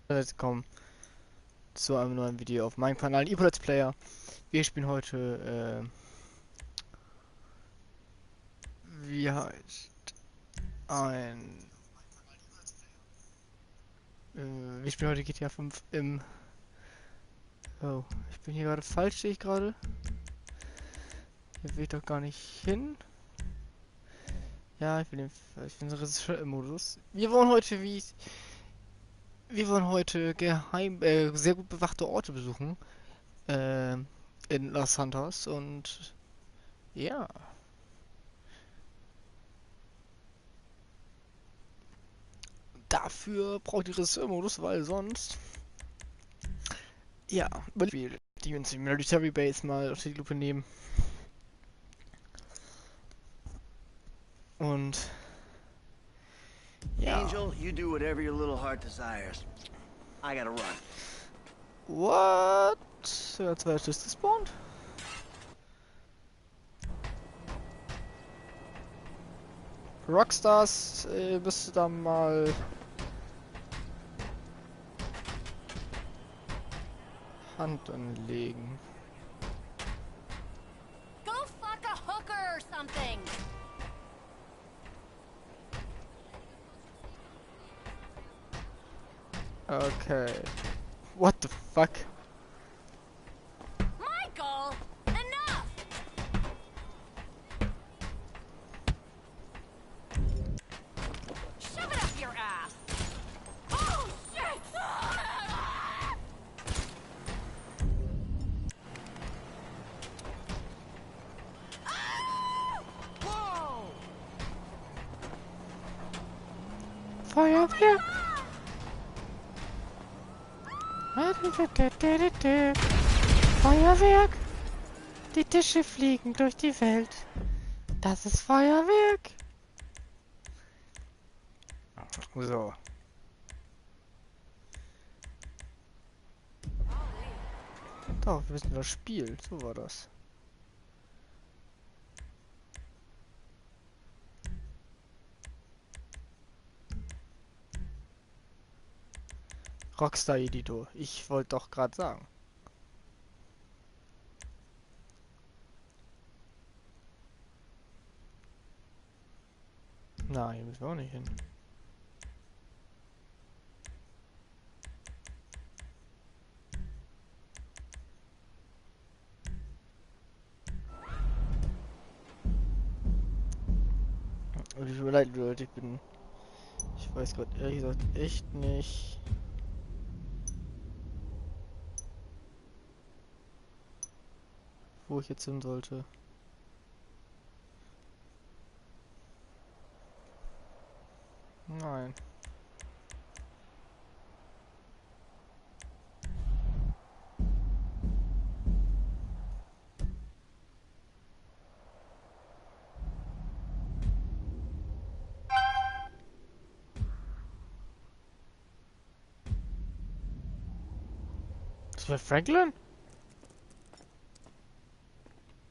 Willkommen zu einem neuen Video auf meinem Kanal Ihlpohlletsplayer. Wir spielen heute, wie heißt ein, wir spielen heute GTA 5 im, oh, ich bin hier gerade falsch, sehe ich gerade. Hier will ich doch gar nicht hin. Ja, ich bin im Regisseur-Modus. Wir wollen heute sehr gut bewachte Orte besuchen, äh, in Los Santos und, ja. Dafür braucht die Regisseur-Modus, weil sonst, ja, Spiel, die uns die Military Base mal auf die Lupe nehmen. Und ja. Angel, you do whatever your little heart desires. I gotta run. What? Jetzt war das gespawnt. Rockstars, müsste da mal Hand anlegen. Go fuck a hooker or something. Okay. What the fuck? Michael, enough. Shove it up your ass. Oh shit. Whoa. Feuerwehr! Feuerwerk! Die Tische fliegen durch die Welt. Das ist Feuerwerk! So. Doch, wir müssen das Spiel. So war das. Rockstar Editor. Ich wollte doch gerade sagen. Nein, hier müssen wir auch nicht hin. Und ich leid, Leute, ich weiß gerade ehrlich gesagt echt nicht. Wo ich jetzt hin sollte. Nein. Das war Franklin?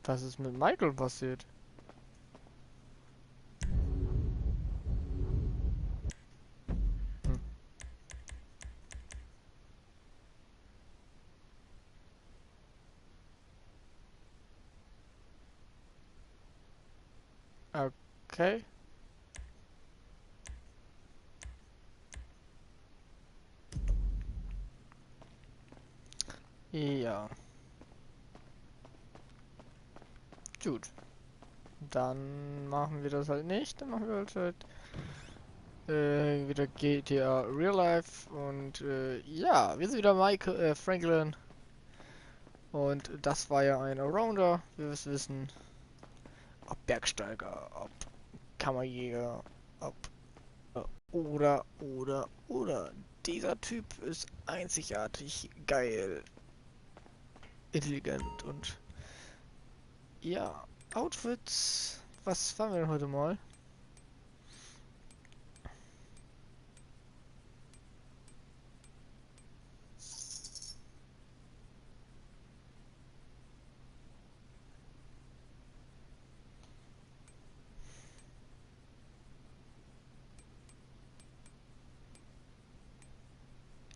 Was ist mit Michael passiert? Hm. Okay. Ja. Gut. Dann machen wir das halt nicht. Dann machen wir wieder GTA Real Life. Und ja, wir sind wieder Franklin. Und das war ja ein Allrounder. Wir müssen wissen, ob Bergsteiger, ob Kammerjäger, ob oder. Dieser Typ ist einzigartig geil, intelligent und ja, Outfits. Was fahren wir denn heute mal?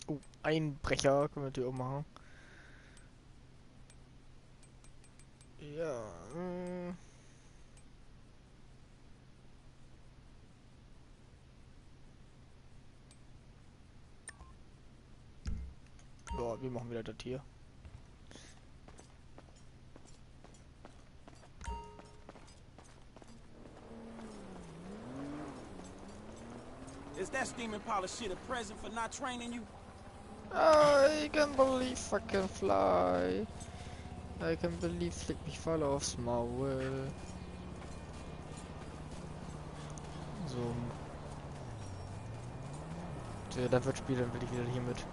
Oh, Einbrecher können wir die auch machen. Ja. Boah, wir machen wieder das hier. Is that steaming pile of shit a present for not training you? I can believe I can fly. I can believe, flick mich voll aufs Maul. So. Ja, da wird Spiel, dann will ich wieder hier mit.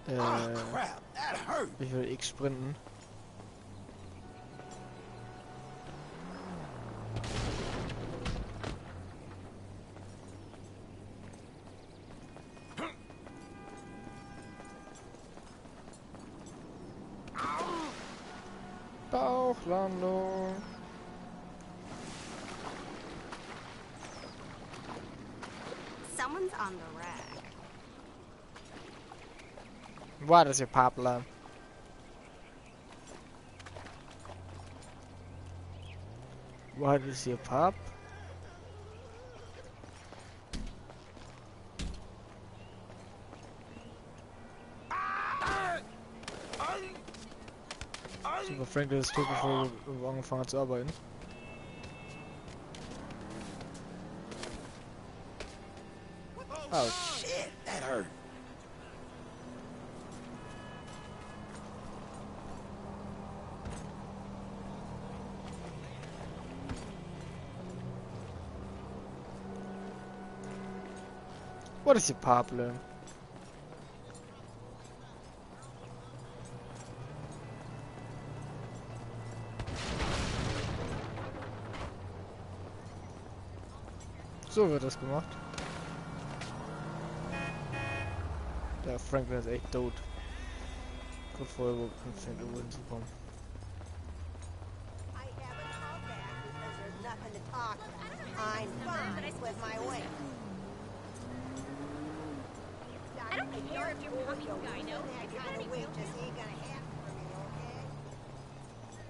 Crap, that hurt. Ich will X sprinten. Bauchlandung. Someone's on the rack. What is your problem? What is your pop? Super, Franklin ist tot, bevor wir angefangen haben zu arbeiten. Ouch. Shit, that hurt. What is your problem? So wird das gemacht. Der Franklin ist echt tot. Bevor er überhaupt anfängt, irgendwo hinzukommen. I haven't called back because there's nothing to talk about. I'm fine with my weight. I don't care if you're fucking guy, no. That kind of weight just ain't gonna happen for me, okay?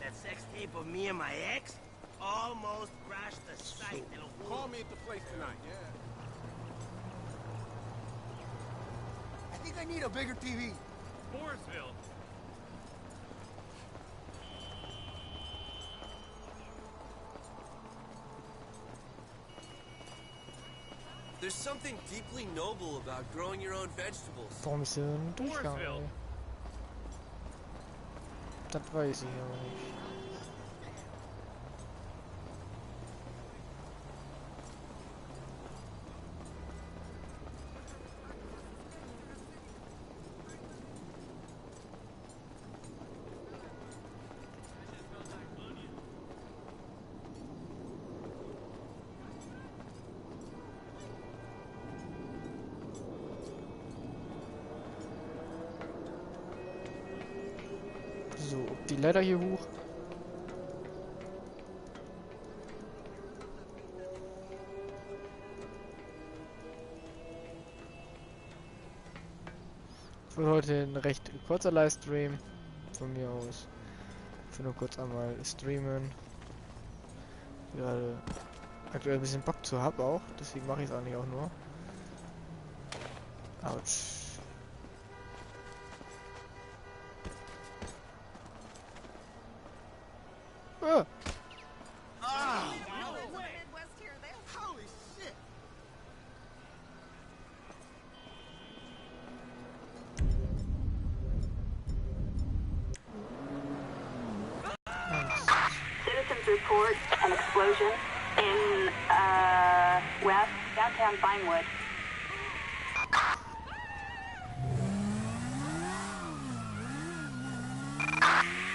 That sex tape of me and my ex almost crashed the site. Call me at the place tonight, yeah? I think I need a bigger TV. Mooresville. There's something deeply noble about growing your own vegetables. Warum ist hier ein Durchgang? Mooresville. Ey? Das weiß ich aber nicht. So, die Leiter hier hoch. Für heute ein recht kurzer Livestream von mir aus. Ich will nur kurz einmal streamen. Gerade aktuell ein bisschen Bock zu habe auch, deswegen mache ich es eigentlich auch nur. Autsch. Ah. Holy shit. Citizens report an explosion in west downtown Vinewood.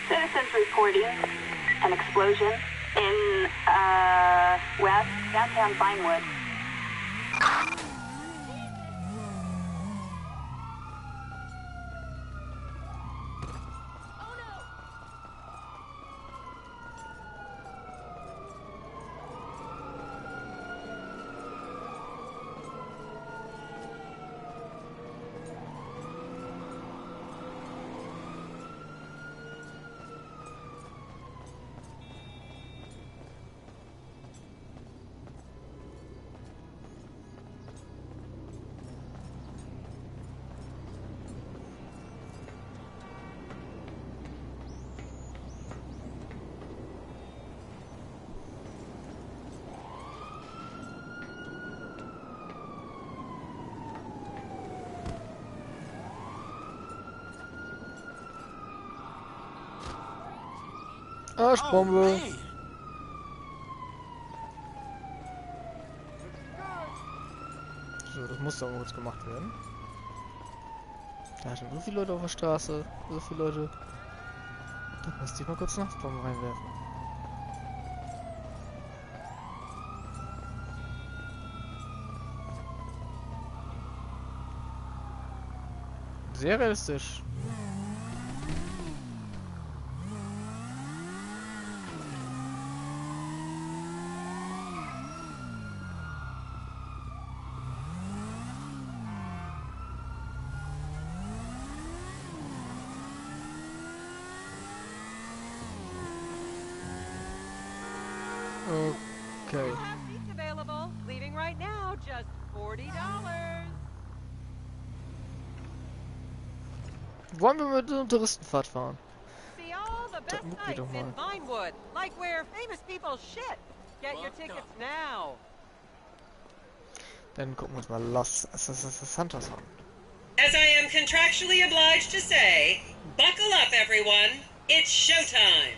Citizens reporting an explosion in west downtown Vinewood. Arschbombe. man. So, das muss doch mal kurz gemacht werden. Da sind so viele Leute auf der Straße. So viele Leute. Da musste ich mal kurz Nachtbomben reinwerfen. Sehr realistisch. Okay. Have seats available. Leaving right now, just $40. Wollen wir mit einer Touristenfahrt fahren? See all the best guck sights doch mal. in Vinewood, like where famous people shit. Get your tickets now. Dann gucken wir uns mal Los Santos an. As I am contractually obliged to say, buckle up, everyone. It's showtime.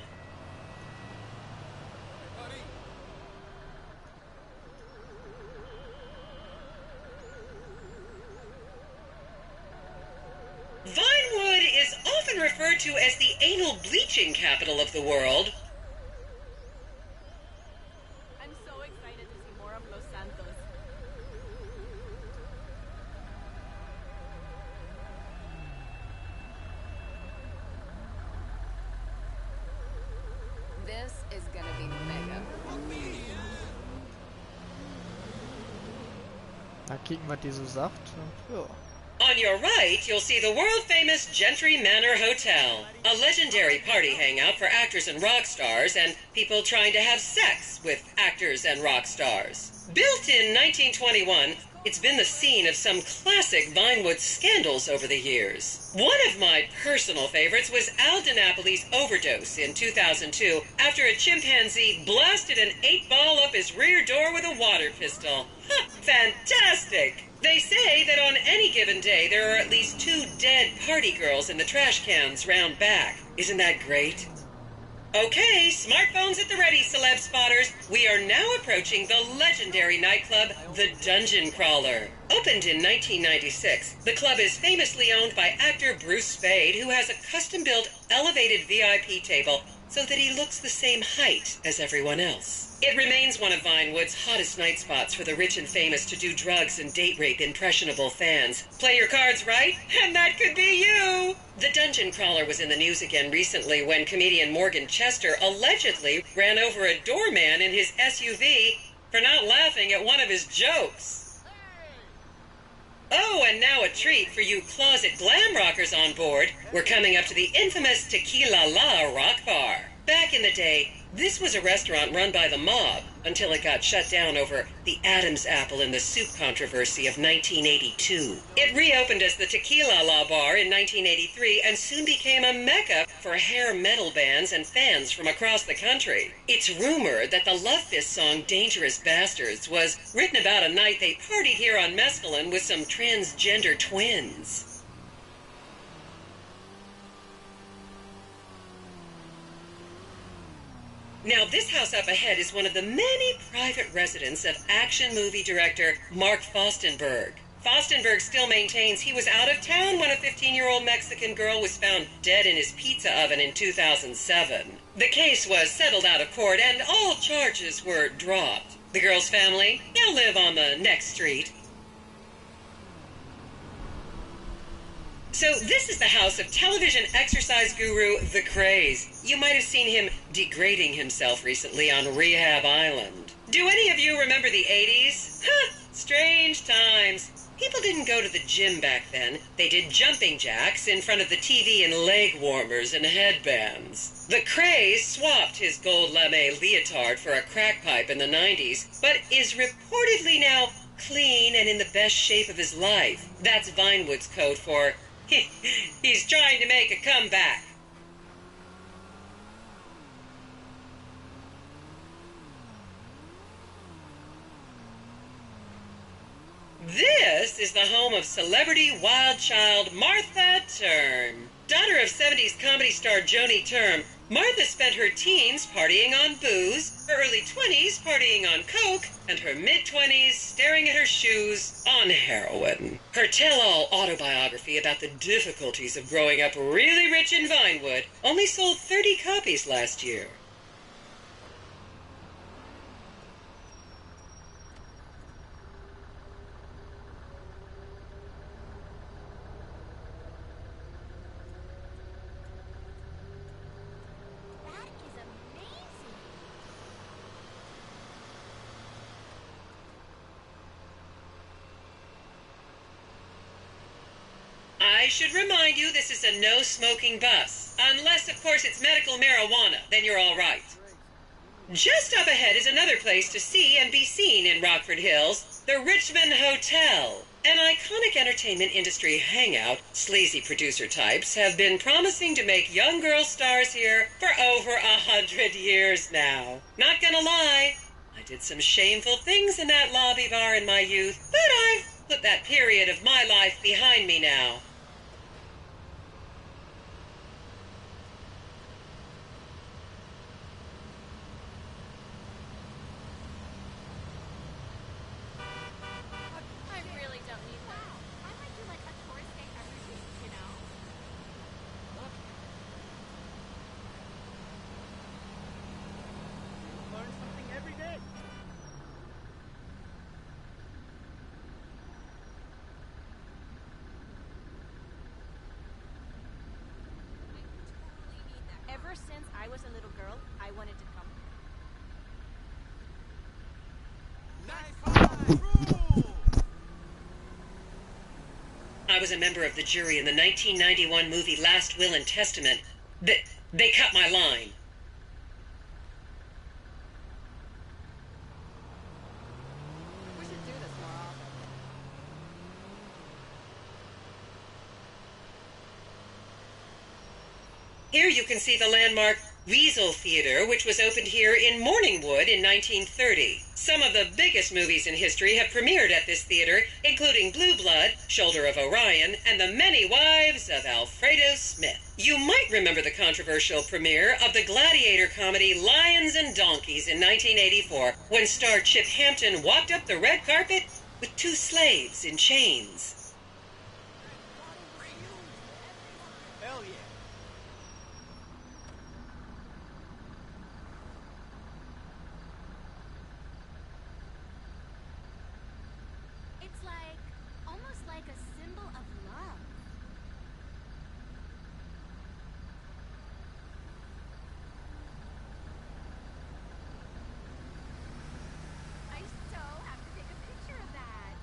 Vinewood is often referred to as the anal bleaching capital of the world. I'm so excited to see more of Los Santos. This is gonna be mega. Mal kicken, was die so sagt. Und, ja. On your right, you'll see the world-famous Gentry Manor Hotel, a legendary party hangout for actors and rock stars and people trying to have sex with actors and rock stars. Built in 1921, it's been the scene of some classic Vinewood scandals over the years. One of my personal favorites was Al DiNapoli's overdose in 2002 after a chimpanzee blasted an 8-ball up his rear door with a water pistol. Ha, fantastic! They say that on any given day there are at least 2 dead party girls in the trash cans round back. Isn't that great? Okay, smartphones at the ready, celeb spotters. We are now approaching the legendary nightclub, the Dungeon Crawler. Opened in 1996, the club is famously owned by actor Bruce Spade, who has a custom-built elevated VIP table so that he looks the same height as everyone else. It remains one of Vinewood's hottest night spots for the rich and famous to do drugs and date rape impressionable fans. Play your cards right, and that could be you! The Dungeon Crawler was in the news again recently when comedian Morgan Chester allegedly ran over a doorman in his SUV for not laughing at one of his jokes. Oh, and now a treat for you closet glam rockers on board. We're coming up to the infamous Tequila La Rock Bar. Back in the day, this was a restaurant run by the mob until it got shut down over the Adam's apple in the soup controversy of 1982. It reopened as the Tequila La Bar in 1983 and soon became a mecca for hair metal bands and fans from across the country. It's rumored that the Love Fist song Dangerous Bastards was written about a night they partied here on Mescaline with some transgender twins. Now, this house up ahead is one of the many private residence of action movie director Mark Fostenberg. Fostenberg still maintains he was out of town when a 15-year-old Mexican girl was found dead in his pizza oven in 2007. The case was settled out of court and all charges were dropped. The girl's family now live on the next street. So this is the house of television exercise guru The Craze. You might have seen him degrading himself recently on Rehab Island. Do any of you remember the 80s? Huh, strange times. People didn't go to the gym back then. They did jumping jacks in front of the TV and leg warmers and headbands. The Craze swapped his gold lame leotard for a crack pipe in the 90s, but is reportedly now clean and in the best shape of his life. That's Vinewood's code for he's trying to make a comeback. This is the home of celebrity wild child Martha Term. Daughter of 70s comedy star Joni Term, Martha spent her teens partying on booze, her early 20s partying on coke, and her mid-20s staring at her shoes on heroin. Her tell-all autobiography about the difficulties of growing up really rich in Vinewood only sold 30 copies last year. I should remind you this is a no-smoking bus. Unless, of course, it's medical marijuana, then you're all right. Just up ahead is another place to see and be seen in Rockford Hills, the Richmond Hotel. An iconic entertainment industry hangout, sleazy producer types have been promising to make young girl stars here for over 100 years now. Not gonna lie, I did some shameful things in that lobby bar in my youth, but I've put that period of my life behind me now. Ever since I was a little girl, I wanted to come. I was a member of the jury in the 1991 movie Last Will and Testament. They cut my line. We should do this more often. Here you can see the landmark Weasel Theater, which was opened here in Morningwood in 1930. Some of the biggest movies in history have premiered at this theater, including Blue Blood, Shoulder of Orion, and The Many Wives of Alfredo Smith. You might remember the controversial premiere of the gladiator comedy Lions and Donkeys in 1984, when star Chip Hampton walked up the red carpet with two slaves in chains. Hell yeah. It's like, almost like a symbol of love. I so have to take a picture of that.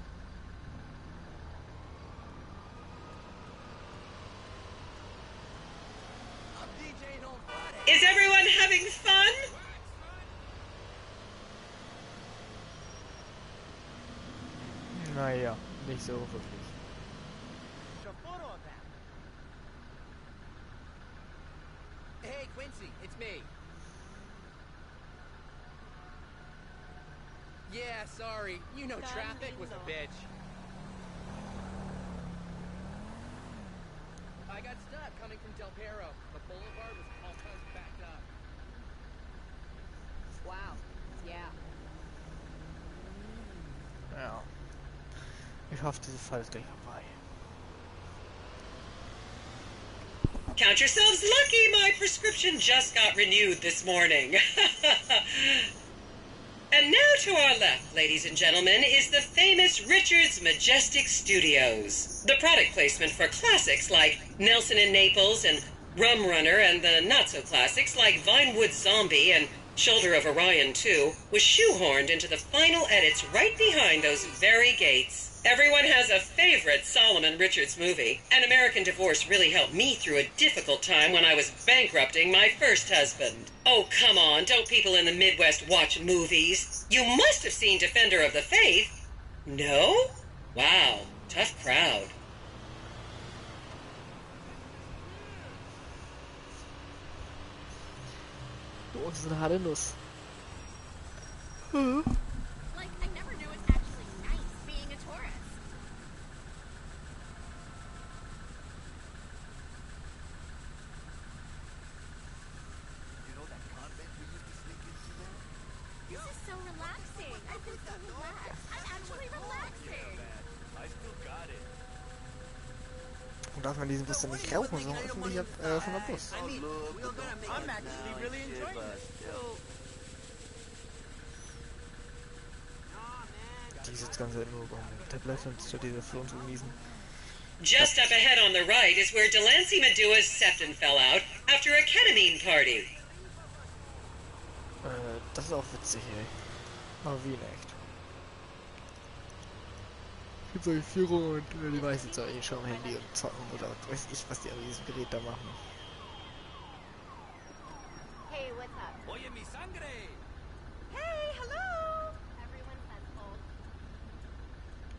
I'm DJing on Friday. Is everyone having fun? Naja, nicht so wirklich. Put a foot on that. Hey, Quincy, it's me. Yeah, sorry. You know traffic was a bitch. I got stuck coming from Del Perro. The boulevard was all kinds of backed up. Wow. Yeah. Ja. Ich hoffe, diese Fall ist gleich vorbei. Count yourselves lucky, my prescription just got renewed this morning. And now to our left, ladies and gentlemen, is the famous Richard's Majestic Studios. The product placement for classics like Nelson and Naples and Rum Runner, and the not-so-classics like Vinewood Zombie and Shoulder of Orion 2 was shoehorned into the final edits right behind those very gates. Everyone has a favorite Solomon Richards movie. An American Divorce really helped me through a difficult time when I was bankrupting my first husband. Oh, come on, don't people in the Midwest watch movies? You must have seen Defender of the Faith. No? Wow, tough crowd. Du, das ist eine harte Nuss. Like, I never knew it's actually nice being a tourist. I'm actually relaxing. Und darf man diesen Bus dann nicht rauchen, sondern öffentlich von der Bus. I'm actually really enjoying this. Die sitzt ganz nur beim Tablet und zu dieser für uns gewiesen. Just up ahead on the right is where Delancey Medua's septum fell out after a ketamine party. Das ist auch witzig, ey. Aber wie in echt. Gibt solche Führungen und die meisten so eh schon am Handy und zocken oder weiß ich, was die an diesem Gerät da machen. Hey, what's up? Oye, mi sangre. Hey, hello! Everyone says cold.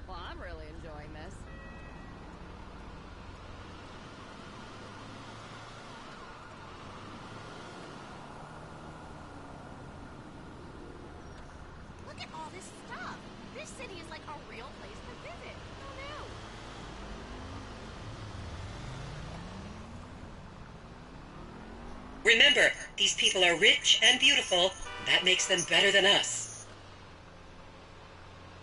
Well, I'm really enjoying this. Look at all this stuff. This city is like a real place to visit. Who knew? Remember, these people are rich and beautiful. That makes them better than us.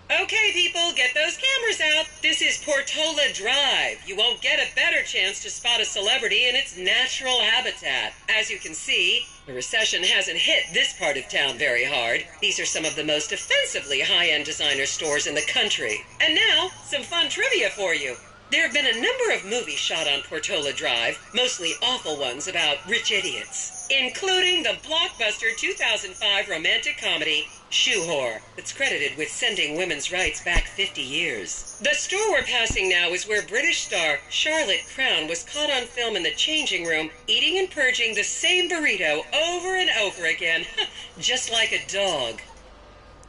Okay, people, get those cameras out. This is Portola Drive. You won't get a better chance to spot a celebrity in its natural habitat. As you can see, the recession hasn't hit this part of town very hard. These are some of the most offensively high-end designer stores in the country. And now, some fun trivia for you. There have been a number of movies shot on Portola Drive, mostly awful ones about rich idiots, including the blockbuster 2005 romantic comedy, Shoe Whore, that's credited with sending women's rights back 50 years. The store we're passing now is where British star Charlotte Crown was caught on film in the changing room, eating and purging the same burrito over and over again, just like a dog.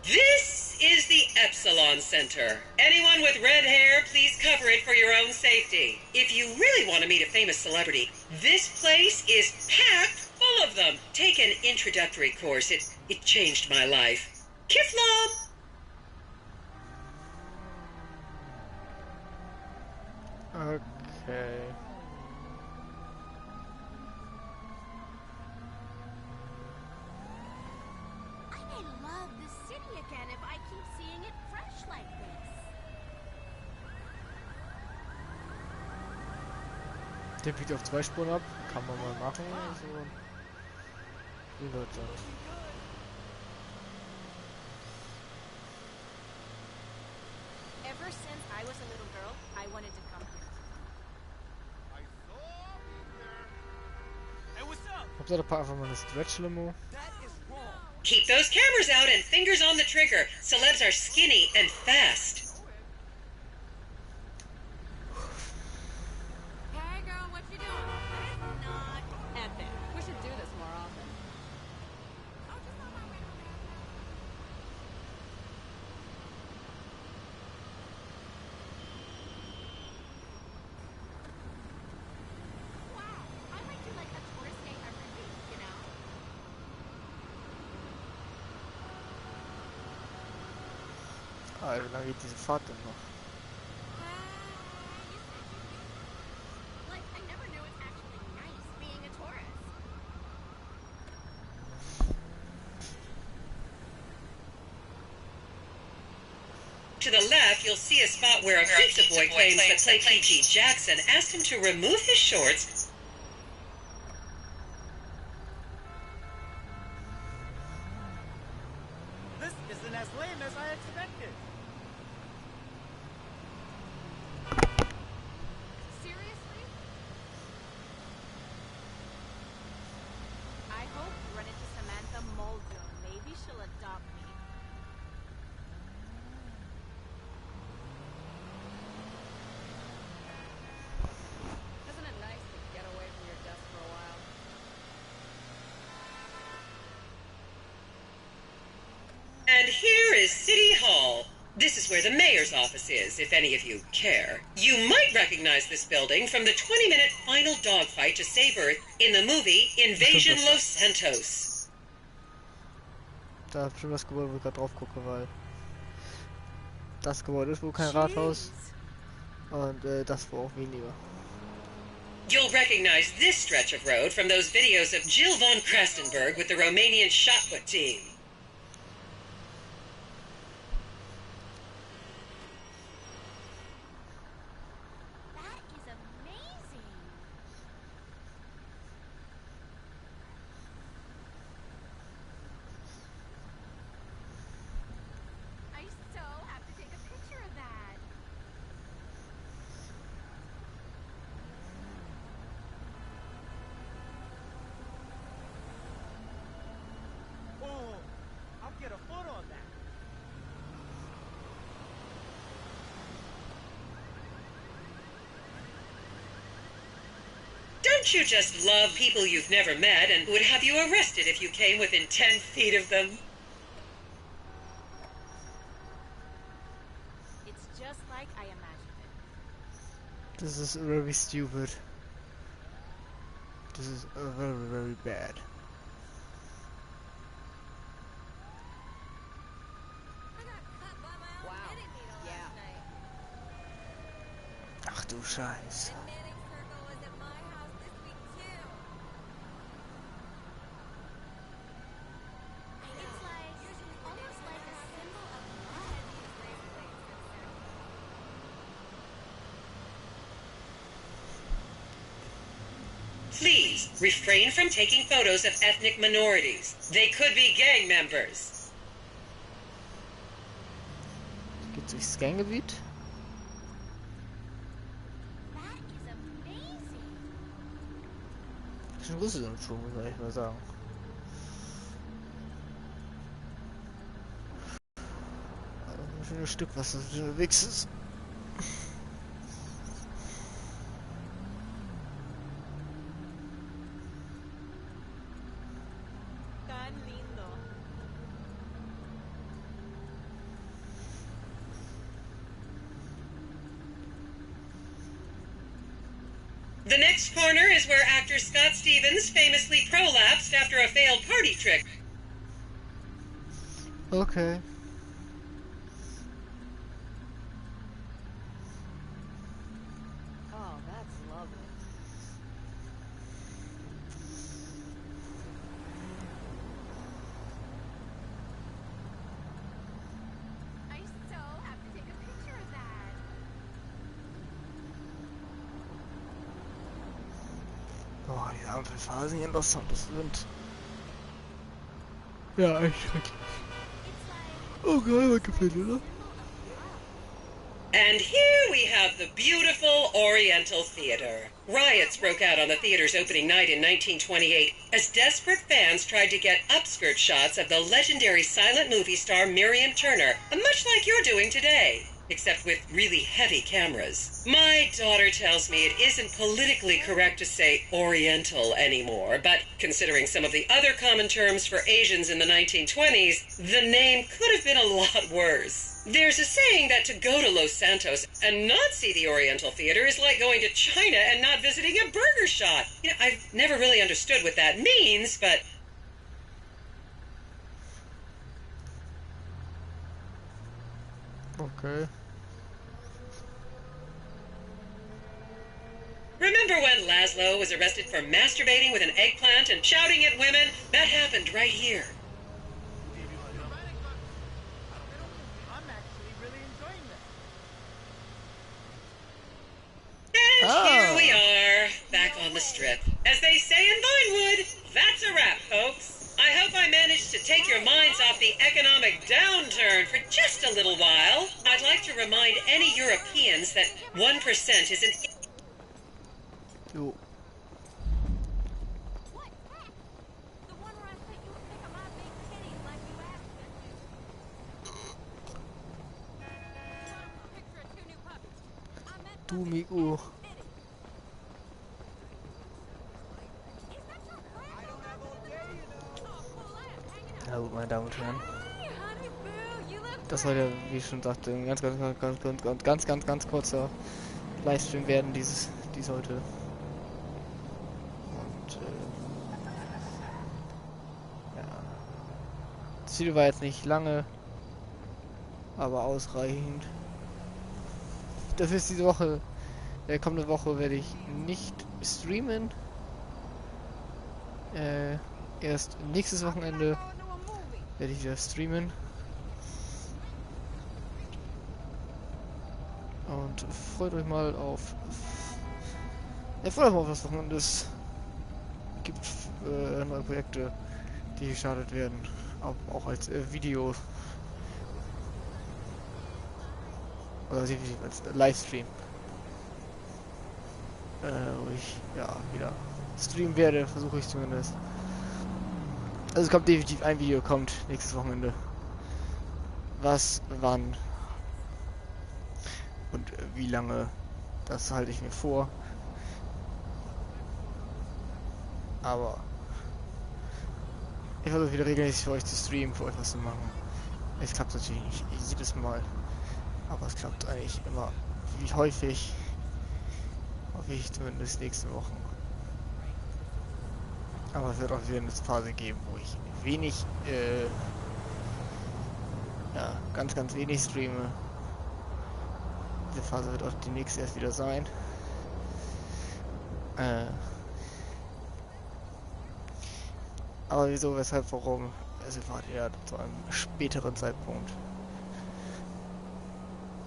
This is the Epsilon Center. Anyone with red hair, please cover it for your own safety. If you really want to meet a famous celebrity, this place is packed full of them. Take an introductory course. It changed my life. Kiflam! Okay. I may love this city again if I keep seeing it fresh like this. Der biegt auf 2 Spuren ab. Kann man mal machen. So. In Deutschland. Ever since I was a little girl, I wanted to come here. Hey, what's up? Hauptsache da einfach mal eine Stretch-Limo. That is wrong. Keep those cameras out and fingers on the trigger. Celebs are skinny and fast. Hey, girl, what you doing? I'm not. Epic. We should do this more often. Wow, I might do like a tourist day every week, you know? Ah, wie lange geht diese Fahrt denn noch? Like, I never knew it's actually nice being a tourist. To the left, you'll see a spot where a pizza boy claims that Clay P.G. Jackson asked him to remove his shorts. This isn't as lame as I expected. Seriously? I hope you run into Samantha Muldoon. Maybe she'll adopt me. Isn't it nice to get away from your desk for a while? And here is City Hall. This is where the mayor's office is, if any of you care. You might recognize this building from the 20-minute final dogfight to save Earth in the movie Invasion Los Santos. Da hab ich schon das Gebäude, wo ich gerade drauf gucke, weil das Gebäude ist wohl kein Rathaus und das wohl auch weniger. You'll recognize this stretch of road from those videos of Jill von Krastenberg with the Romanian shot put team. get a foot on that. Don't you just love people you've never met and would have you arrested if you came within 10 feet of them? It's just like I imagined it. This is very stupid. This is very, very bad. I got cut by my own Wow. knitting needle Yeah. last night. Ach du Scheiße. And knitting circle was at my house this week too. It's like almost like a symbol of love. Please refrain from taking photos of ethnic minorities. They could be gang members. Geht's durchs Ganggebiet? That is amazing. Bisschen Russland schon, muss ich mal sagen. Ein schönes Stück, was das unterwegs ist. Tan lindo. The next corner is where actor Scott Stevens famously prolapsed after a failed party trick. Okay. Oh, that's lovely. I so have to take a picture of that. Boah, die Ampelphasen hier in Los Santos sind. Ja, echt schrecklich. Oh geil, gefällt oder? And here we have the beautiful Oriental Theater. Riots broke out on the theater's opening night in 1928 as desperate fans tried to get upskirt shots of the legendary silent movie star Miriam Turner, much like you're doing today, except with really heavy cameras. My daughter tells me it isn't politically correct to say Oriental anymore, but considering some of the other common terms for Asians in the 1920s, the name could have been a lot worse. There's a saying that to go to Los Santos and not see the Oriental Theater is like going to China and not visiting a burger shop. You know, I've never really understood what that means, but... Okay. Remember when Laszlo was arrested for masturbating with an eggplant and shouting at women? That happened right here. I'm actually really enjoying this. And here we are, back on the strip. As they say in Vinewood, that's a wrap, folks. I hope I managed to take your minds off the economic downturn for just a little while. I'd like to remind any Europeans that 1% is an... Jo. What? The one where I sent you a pic of my big titties like you asked me. A picture of 2 new puppies. I meant Du puppies Miku. and titties. Is that your friend? I don't have all day, you know. Oh, cool ass, hanging out. Na gut, meine Damen und Herren. Hey, honey boo, you look Das soll ja, wie ich schon sagte, ein ganz kurzer Livestream werden, dies heute. Und ja. Das Video war jetzt nicht lange, aber ausreichend. Dafür ist diese Woche, kommende Woche werde ich nicht streamen. Erst nächstes Wochenende werde ich wieder streamen. Und freut euch mal auf... freut euch mal auf das Wochenende. Es gibt neue Projekte, die gestartet werden. Auch als Video. Oder als Livestream. Wo ich ja wieder streamen werde, versuche ich zumindest. Also es kommt definitiv ein Video, kommt nächstes Wochenende. was, wann und wie lange, das halte ich mir vor. Aber ich versuche wieder regelmäßig für euch zu streamen, für euch was zu machen. Es klappt natürlich nicht jedes Mal, aber es klappt eigentlich immer. Wie häufig, hoffe ich zumindest nächste Woche. Aber es wird auch wieder eine Phase geben, wo ich wenig, ja, ganz wenig streame. Diese Phase wird auch demnächst erst wieder sein. Aber wieso, weshalb, warum? Es erfahrt ihr zu einem späteren Zeitpunkt.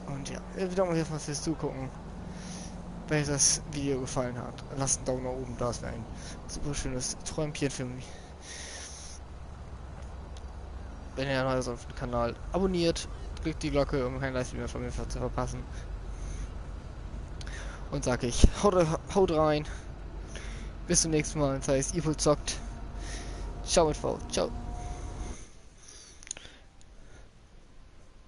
Und ja, wir bedanken uns jetzt mal fürs Zugucken. Wenn euch das Video gefallen hat, lasst einen Daumen nach oben da, es wäre ein super schönes Träumchen für mich. Wenn ihr neu seid auf dem Kanal, abonniert, drückt die Glocke, um kein Livestream mehr von mir zu verpassen. Und sage ich, haut rein. Bis zum nächsten Mal, das heißt, Ihlpohll zockt. Ciao mit V. Ciao.